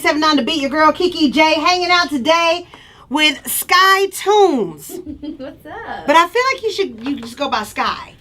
79 to beat your girl Kiki J, hanging out today with Skyetunes. What's up? But I feel like you just go by Sky.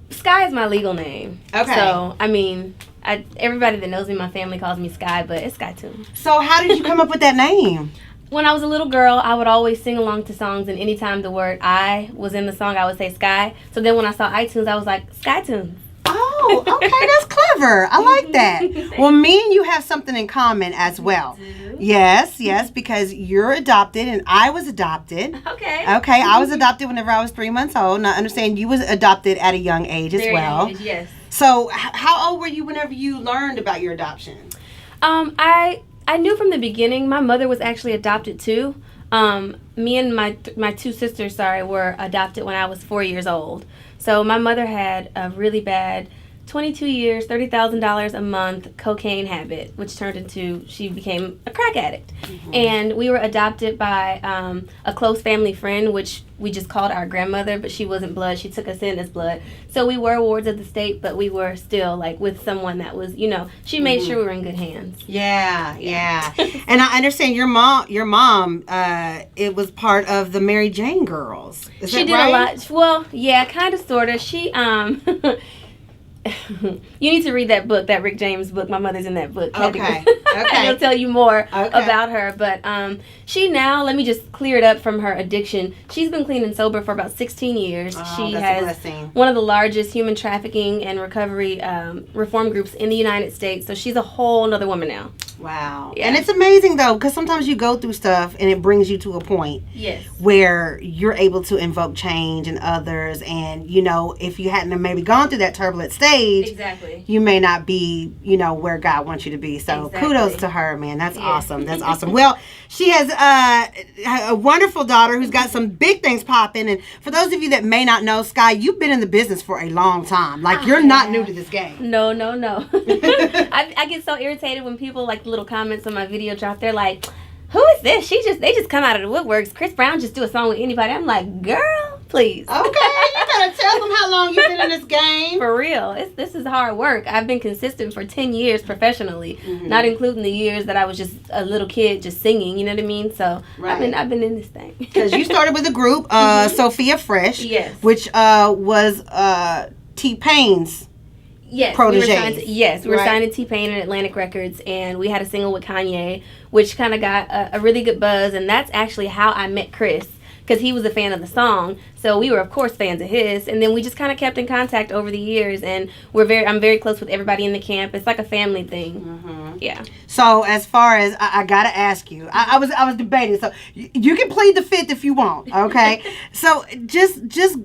Sky is my legal name. Okay. So I mean, everybody that knows me, my family calls me Sky, but it's Skyetunes. So how did you come up with that name? When I was a little girl, I would always sing along to songs, and anytime the word I was in the song, I would say Sky. So then when I saw iTunes, I was like, Skyetunes. Oh, okay, that's clever. I like that. Well, me and you have something in common as well. Yes, because you're adopted and I was adopted. Okay, I was adopted whenever I was 3 months old. Now, I understand you was adopted at a young age as well. Very young age, yes. So, how old were you whenever you learned about your adoption? I knew from the beginning. My mother was actually adopted too. Me and my two sisters, were adopted when I was 4 years old. So my mother had a really bad 22 years, $30,000 a month cocaine habit, which turned into she became a crack addict. Mm-hmm. And we were adopted by a close family friend, which we just called our grandmother, but she wasn't blood. She took us in as blood. So we were wards of the state, but we were still like with someone that was, she made sure we were in good hands. Yeah. And I understand your mom, it was part of the Mary Jane girls. Is she that did right? a lot. Well, yeah, kind of, sort of. She, you need to read that book, that Rick James book. My mother's in that book. Okay. He'll tell you more about her. But she now, let me just clear it up from her addiction. She's been clean and sober for about 16 years. She has one of the largest human trafficking and recovery reform groups in the United States. So she's a whole nother woman now. Wow. Yeah. And it's amazing, though, because sometimes you go through stuff and it brings you to a point where you're able to invoke change in others. And, if you hadn't maybe gone through that turbulent stage, you may not be, where God wants you to be. So kudos to her, man. That's awesome. That's awesome. Well, she has a wonderful daughter who's got some big things popping. And for those of you that may not know, Sky, you've been in the business for a long time. Like, you're not new to this game. No. I get so irritated when people, like, little comments on my video drop. They're like, who is this? They just come out of the woodworks. Chris Brown just do a song with anybody. I'm like, girl, please. Okay, you gotta tell them how long you've been in this game. For real. This is hard work. I've been consistent for 10 years professionally, not including the years that I was just a little kid just singing, you know what I mean? So I've been in this thing. Because you started with a group, Sophia Fresh, which was T-Pain's protege. We were signed to T-Pain and Atlantic Records, and we had a single with Kanye, which kind of got a really good buzz, and that's actually how I met Chris, because he was a fan of the song. So we were, of course, fans of his, and then we just kind of kept in contact over the years, and I'm very close with everybody in the camp. It's like a family thing. Yeah. So as far as I gotta ask you, I was debating. So you can plead the fifth if you want. Okay. So just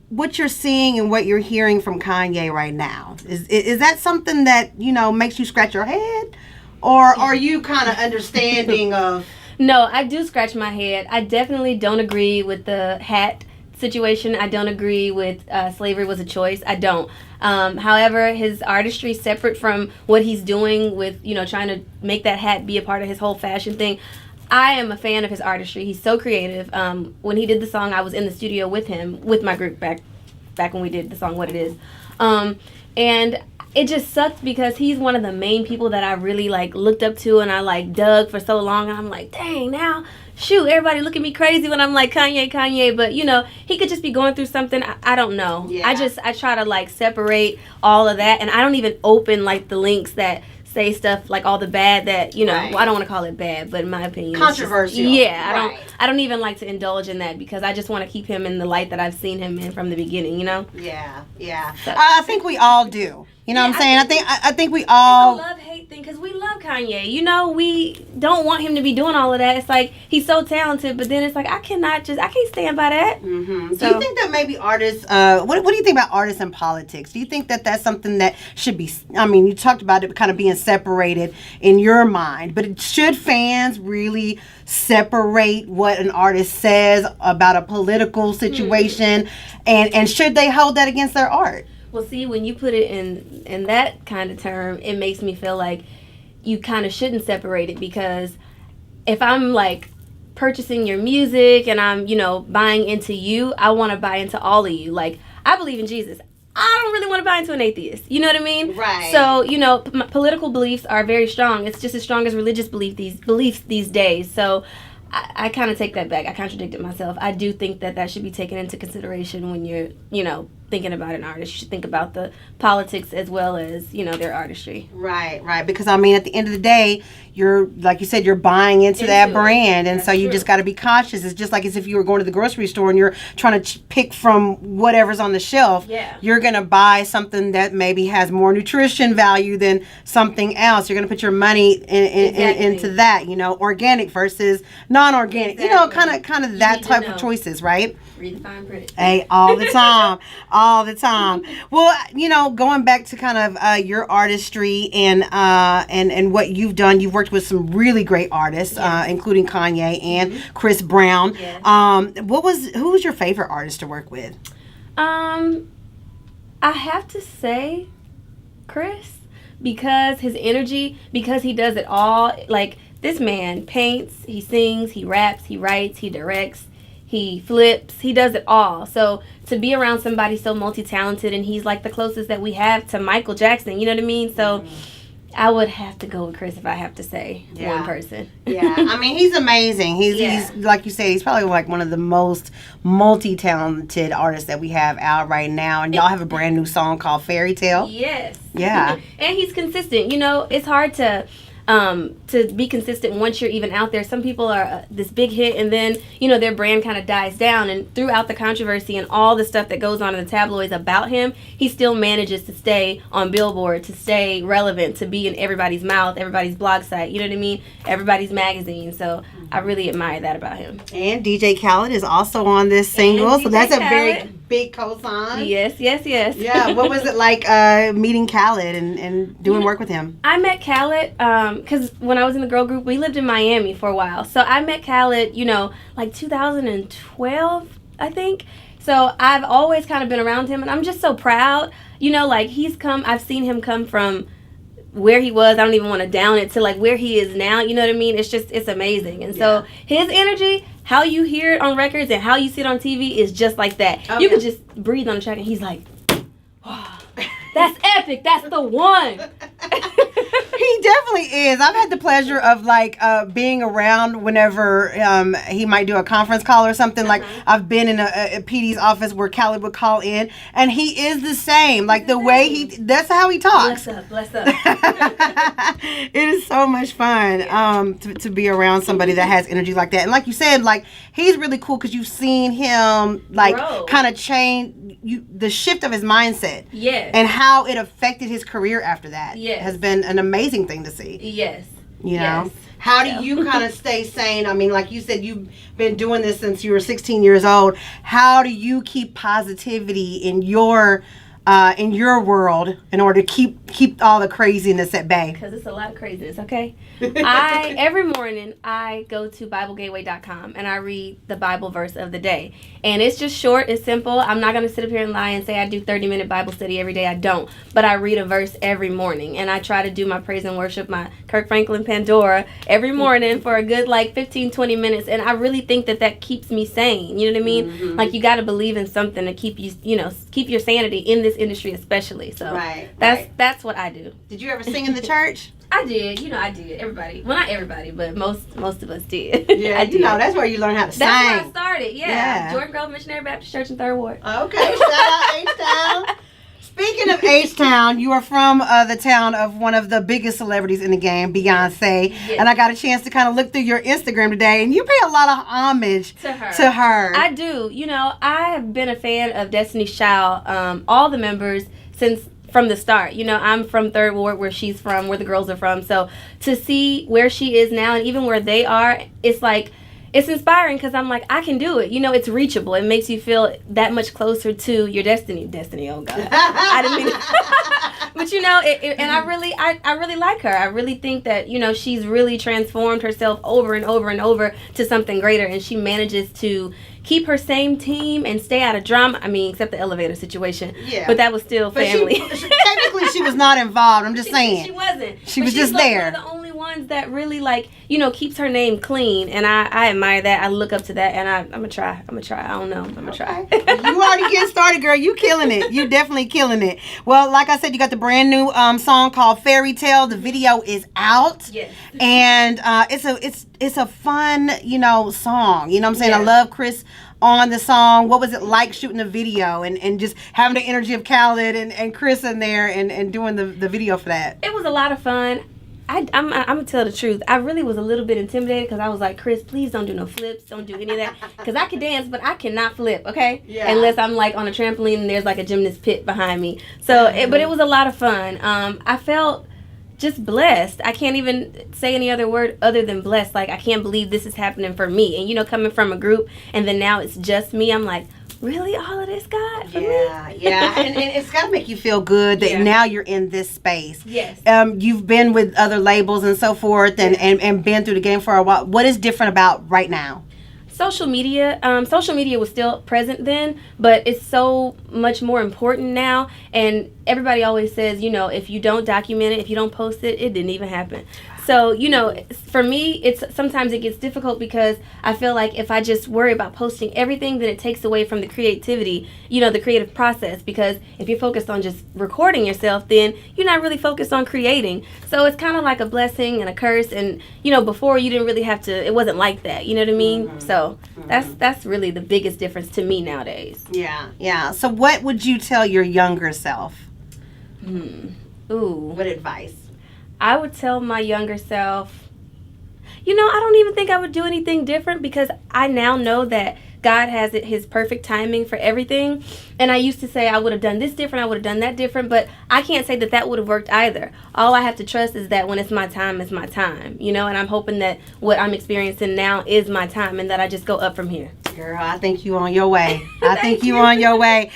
what you're seeing and what you're hearing from Kanye right now, is that something that makes you scratch your head, or are you kind of understanding of? No, I do scratch my head. I definitely don't agree with the hat situation. I don't agree with slavery was a choice. I don't. However, his artistry, separate from what he's doing with, trying to make that hat be a part of his whole fashion thing, I am a fan of his artistry. He's so creative. When he did the song, I was in the studio with him, with my group back when we did the song What It Is. And it just sucks because he's one of the main people that I really looked up to and I dug for so long, and I'm like, dang, now shoot, everybody look at me crazy when I'm like Kanye, but he could just be going through something. I don't know. Yeah. I try to separate all of that, and I don't even open the links that say stuff all the bad that well, I don't want to call it bad, but in my opinion, controversial. I don't even like to indulge in that, because I just want to keep him in the light that I've seen him in from the beginning. Yeah. So. I think we all do. You know what I'm saying? I think we all... It's a love-hate thing, because we love Kanye. We don't want him to be doing all of that. It's like, he's so talented, but then it's like, I can't stand by that. Mm-hmm. So, do you think that maybe artists... what do you think about artists and politics? Do you think that that's something that should be... I mean, you talked about it kind of being separated in your mind, but should fans really separate what an artist says about a political situation, and should they hold that against their art? Well, see, when you put it in that kind of term, it makes me feel like you kind of shouldn't separate it, because if I'm purchasing your music and I'm, buying into you, I want to buy into all of you. I believe in Jesus. I don't really want to buy into an atheist. You know what I mean? Right. So, political beliefs are very strong. It's just as strong as religious beliefs these days. So I kind of take that back. I contradicted myself. I do think that should be taken into consideration when you're, thinking about an artist. You should think about the politics as well as, their artistry. Right. Because, at the end of the day, you're, like you said, you're buying into that brand. And so you just got to be cautious. It's just like as if you were going to the grocery store and you're trying to pick from whatever's on the shelf. Yeah. You're going to buy something that maybe has more nutrition value than something else. You're going to put your money into that, organic versus non-organic. Exactly. Kind of that type of choices, right? Read the fine print. Hey, all the time. All the time. Well, going back to kind of your artistry and what you've done, you've worked with some really great artists, including Kanye and Chris Brown. Yes. Who was your favorite artist to work with? I have to say Chris, because his energy, because he does it all. Like, this man paints, he sings, he raps, he writes, he directs, he flips, he does it all. So to be around somebody so multi-talented, and he's like the closest that we have to Michael Jackson, you know what I mean? So I would have to go with Chris if I have to say one person. Yeah, he's amazing. He's like you say, he's probably like one of the most multi-talented artists that we have out right now. And y'all have a brand new song called Fairy Tale. Yes. Yeah. And he's consistent. It's hard to be consistent once you're even out there. Some people are this big hit, and then their brand kind of dies down, and throughout the controversy and all the stuff that goes on in the tabloids about him, he still manages to stay on Billboard, to stay relevant, to be in everybody's mouth, everybody's blog site, you know what I mean, everybody's magazine. So I really admire that about him. And DJ Khaled is also on this single, so that's a very big cosign. Yes. Yeah, what was it like meeting Khaled and doing work with him? I met Khaled because when I was in the girl group, we lived in Miami for a while. So I met Khaled, like 2012, I think. So I've always kind of been around him, and I'm just so proud. Like, I've seen him come from where he was, I don't even want to down it, to like where he is now, you know what I mean? It's amazing. And so his energy, how you hear it on records and how you see it on TV is just like that. You could just breathe on the track and he's like, wow, that's epic, that's the one. He definitely is. I've had the pleasure of being around whenever he might do a conference call or something. Like, I've been in a PD's office where Khaled would call in, and he is the same. Like, the way that's how he talks. Bless up. It is so much fun to be around somebody that has energy like that. And like you said, like, he's really cool because you've seen him kind of change the shift of his mindset. Yes. And how it affected his career after that. Yes. Has been an amazing thing to see. Yes. Yes. How do you kind of stay sane? Like you said, you've been doing this since you were 16 years old. How do you keep positivity in your world in order to keep all the craziness at bay? Because it's a lot of craziness, okay? Every morning I go to BibleGateway.com and I read the Bible verse of the day. And it's just short, it's simple. I'm not going to sit up here and lie and say I do 30-minute Bible study every day. I don't. But I read a verse every morning. And I try to do my praise and worship, my Kirk Franklin Pandora, every morning for a good 15, 20 minutes. And I really think that keeps me sane. You know what I mean? Mm-hmm. Like, you got to believe in something to keep you, keep your sanity in this industry especially. So that's what I do. Did you ever sing in the church? I did. I did. Everybody. Well, not everybody, but most of us did. Yeah, I did. That's where you learn how to sing. That's where I started, yeah. Jordan Grove Missionary Baptist Church in 3rd Ward. Okay, shout out H-Town. Speaking of H-Town, you are from the town of one of the biggest celebrities in the game, Beyonce. Yes. And I got a chance to kind of look through your Instagram today, and you pay a lot of homage to her. I do. I have been a fan of Destiny's Child, all the members, from the start. I'm from 3rd Ward, where she's from, where the girls are from. So to see where she is now and even where they are, it's inspiring because I'm like, I can do it. It's reachable. It makes you feel that much closer to your destiny. Destiny, oh God. I didn't mean but and I really like her. I really think that, she's really transformed herself over and over and over to something greater, and she manages to keep her same team and stay out of drama. Except the elevator situation. Yeah. But that was still family. Technically, she was not involved. I'm just saying. She wasn't. She was just there. One of the only ones that really like, keeps her name clean, and I admire that. I look up to that, and I'm gonna try. I don't know. I'm gonna try. You already getting started, girl. You killing it. You definitely killing it. Well, like I said, you got the brand new song called Fairy Tale. The video is out. Yes. And it's a fun, song. You know what I'm saying? Yeah. I love Chris on the song. What was it like shooting the video and just having the energy of Khaled and Chris in there and doing the video for that? It was a lot of fun. I'm gonna tell the truth. I really was a little bit intimidated because I was like, Chris, please don't do no flips, don't do any of that, because I can dance, but I cannot flip, okay? Yeah. Unless I'm like on a trampoline and there's like a gymnast pit behind me. So, but it was a lot of fun. I felt just blessed. I can't even say any other word other than blessed. Like, I can't believe this is happening for me. And coming from a group and then now it's just me, I'm like, really, all of this, God, for me? Yeah. and it's got to make you feel good that now you're in this space. Yes. You've been with other labels and so forth and been through the game for a while. What is different about right now? Social media was still present then, but it's so much more important now. And everybody always says, if you don't document it, if you don't post it, it didn't even happen. So, for me, sometimes it gets difficult because I feel like if I just worry about posting everything, then it takes away from the creativity, the creative process. Because if you're focused on just recording yourself, then you're not really focused on creating. So it's kind of like a blessing and a curse. And, before you didn't really have to, it wasn't like that. You know what I mean? Mm-hmm. So that's really the biggest difference to me nowadays. Yeah. So what would you tell your younger self? Ooh. What advice? I would tell my younger self, I don't even think I would do anything different because I now know that God has his perfect timing for everything. And I used to say I would have done this different, I would have done that different, but I can't say that would have worked either. All I have to trust is that when it's my time, it's my time, and I'm hoping that what I'm experiencing now is my time and that I just go up from here. Girl, I think you on your way. I think you on your way.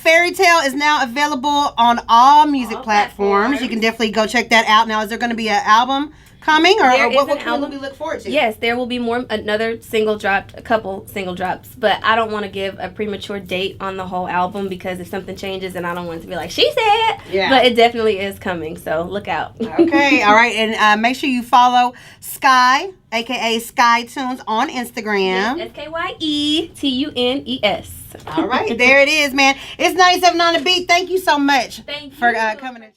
Fairy Tale is now available on all music platforms. You can definitely go check that out. Now, is there going to be an album coming, or what can we look forward to? Yes, there will be another single dropped, a couple single drops, but I don't want to give a premature date on the whole album because if something changes, and I don't want it to be like she said. Yeah. But it definitely is coming, so look out. Okay, all right, and make sure you follow Skye, aka Skyetunes, on Instagram. Yes, SKYETUNES. All right, there it is, man. It's 97 on the beat. Thank you so much for coming in.